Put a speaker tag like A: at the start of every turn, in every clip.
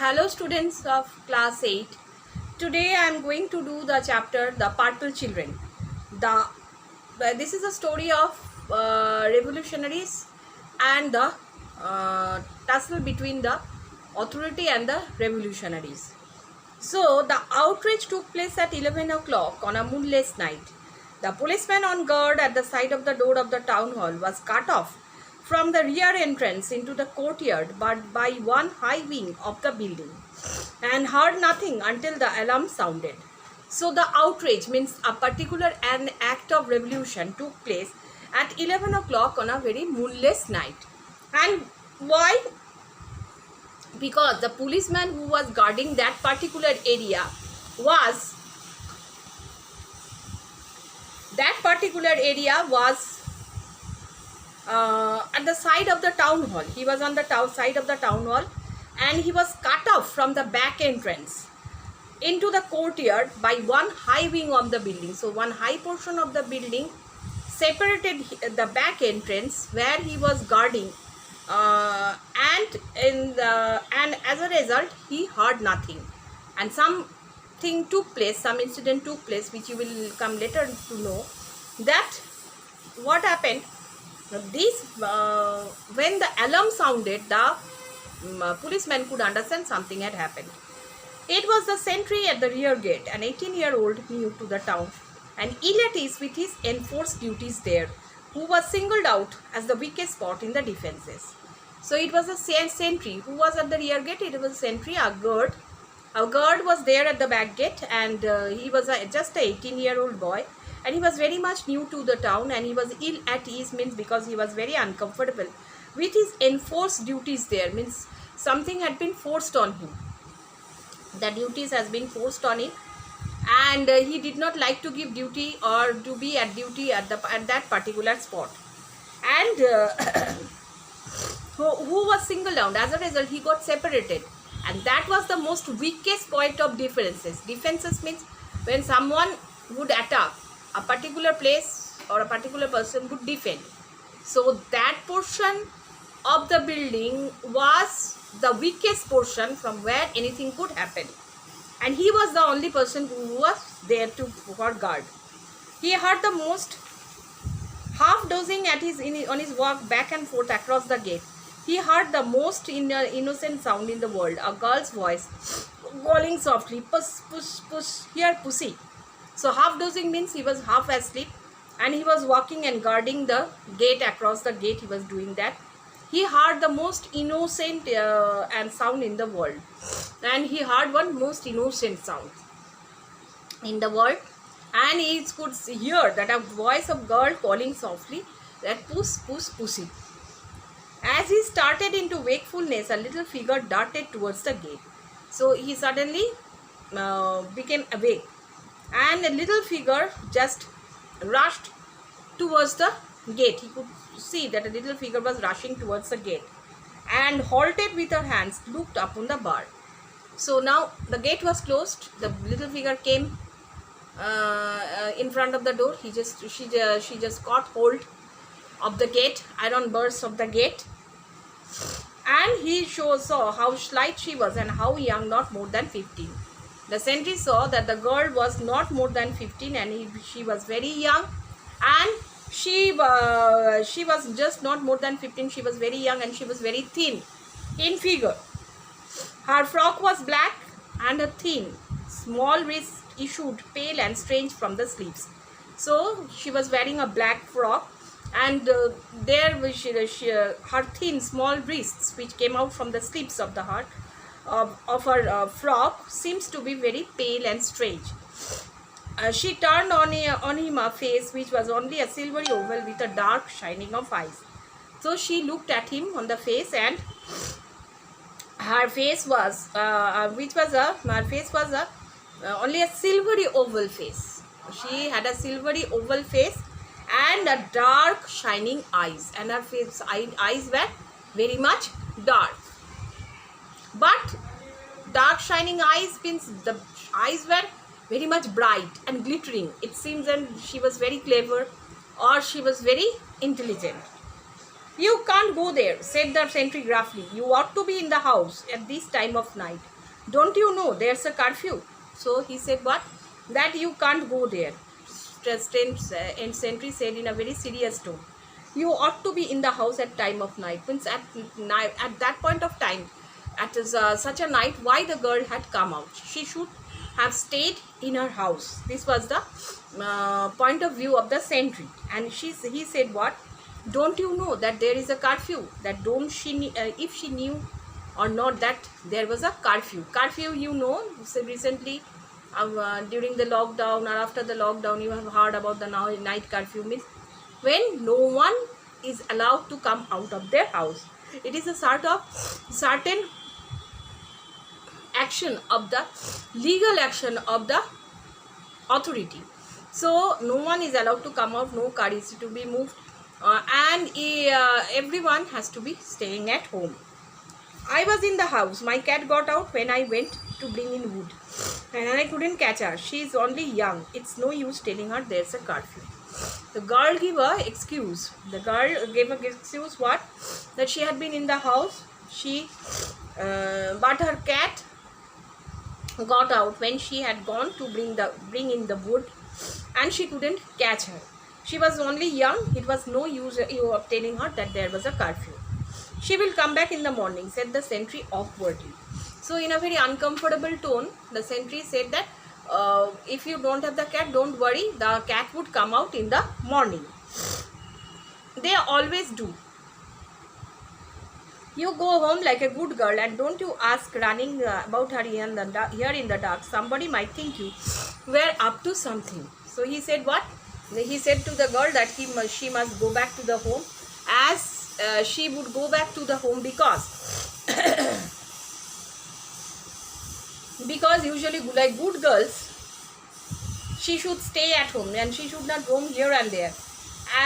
A: Hello students of class 8. Today I am going to do the chapter The Purple Children. This is a story of revolutionaries and the tussle between the authority and the revolutionaries. So the outrage took place at 11 o'clock on a moonless night. The policeman on guard at the side of the door of the town hall was cut off from the rear entrance into the courtyard but by one high wing of the building and heard nothing until the alarm sounded. So the outrage means an act of revolution took place at 11 o'clock on a very moonless night. And why? Because the policeman who was guarding that particular area was at the side of the town hall. He was on the side of the town hall and he was cut off from the back entrance into the courtyard by one high wing of the building. So one high portion of the building separated the back entrance where he was guarding, and as a result he heard nothing, and some incident took place which you will come later to know. That what happened, when the alarm sounded, the policeman could understand something had happened. It was the sentry at the rear gate, an 18-year-old new to the town, and ill at ease with his enforced duties there, who was singled out as the weakest spot in the defences. So it was a sentry who was at the rear gate. It was a sentry, a guard. A guard was there at the back gate, and he was just an 18-year-old boy, and he was very much new to the town, and he was ill at ease means because he was very uncomfortable with his enforced duties there, means something had been forced on him. The duties has been forced on him, and he did not like to give duty or to be at duty at that particular spot. And who was singled out. As a result, he got separated, and that was the most weakest point of defenses. Defenses means when someone would attack a particular place or a particular person would defend. So that portion of the building was the weakest portion from where anything could happen, and he was the only person who was there for guard. He heard the most, half dozing on his walk back and forth across the gate. He heard the most innocent sound in the world, a girl's voice calling softly, "Puss, puss, puss, here pussy." So half dozing means he was half asleep, and he was walking and guarding the gate. Across the gate he was doing that. He heard the most innocent and sound in the world, and he heard one most innocent sound in the world, and he could hear that a voice of girl calling softly that "Puss, puss, pussy." As he started into wakefulness, a little figure darted towards the gate. So he suddenly became awake, and a little figure just rushed towards the gate. He could see that a little figure was rushing towards the gate and halted with her hands, looked upon the bar. So now the gate was closed. The little figure came in front of the door. She just caught hold of the gate, iron bars of the gate, and he saw how slight she was and how young, not more than 15. The sentry saw that the girl was not more than 15, and she was very young, and she was just not more than 15. She was very young, and she was very thin in figure. Her frock was black, and her thin, small wrist issued pale and strange from the sleeves. So she was wearing a black frock, and her thin, small wrists, which came out from the sleeves of her frock, seems to be very pale and strange. She turned on him a face which was only a silvery oval with a dark shining of eyes. So she looked at him on the face, and her face was only a silvery oval face. She had a silvery oval face and a dark shining eyes, and her eyes were very much dark. But dark shining eyes means the eyes were very much bright and glittering. It seems that she was very clever, or she was very intelligent. "You can't go there," said the sentry gruffly. "You ought to be in the house at this time of night." don't you know there's a curfew? So he said what? That you can't go there. And sentry said in a very serious tone, you ought to be in the house at time of night. Means at that point of time, at such a night, why the girl had come out? She should have stayed in her house. This was the point of view of the sentry. And he said what? Don't you know that there is a curfew? That don't she if she knew or not that there was a curfew. Curfew, you know, so recently during the lockdown or after the lockdown, you have heard about the night curfew. Means when no one is allowed to come out of their house. It is a sort of certain action of the legal action of the authority. So no one is allowed to come out, no car is to be moved, and everyone has to be staying at home. I was in the house. My cat got out when I went to bring in wood, and I couldn't catch her. She is only young. It's no use telling her there's a curfew. The girl gave a excuse. The girl gave a excuse what? That she had been in the house. But her cat got out when she had gone to bring in the wood, and she couldn't catch her. She was only young. It was no use of telling her that there was a curfew. She will come back in the morning, said the sentry awkwardly. So in a very uncomfortable tone, the sentry said that if you don't have the cat, don't worry, the cat would come out in the morning. They always do. You go home like a good girl and don't you ask running about her here in the dark. Somebody might think you were up to something. So he said what? He said to the girl that she must go back to the home, as she would go back to the home because usually like good girls, she should stay at home and she should not roam here and there.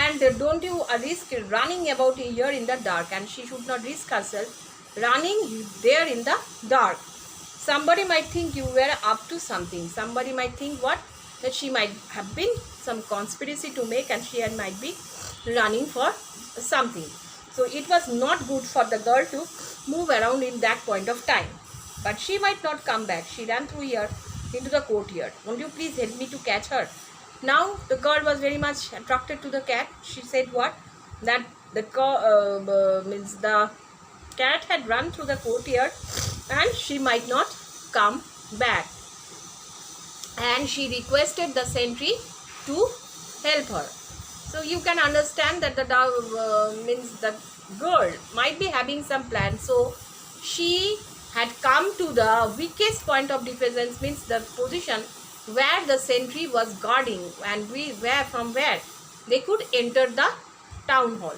A: And don't you risk running about here in the dark, and she should not risk herself running there in the dark. Somebody might think you were up to something. Somebody might think what? That she might have been some conspiracy to make and she might be running for something. So it was not good for the girl to move around in that point of time. But she might not come back. She ran through here into the courtyard. Won't you please help me to catch her? Now the girl was very much attracted to the cat. She said what? That the cat had run through the courtyard and she might not come back. And she requested the sentry to help her. So you can understand that the girl might be having some plan. So she had come to the weakest point of defense, means the position where the sentry was guarding, and from where they could enter the town hall.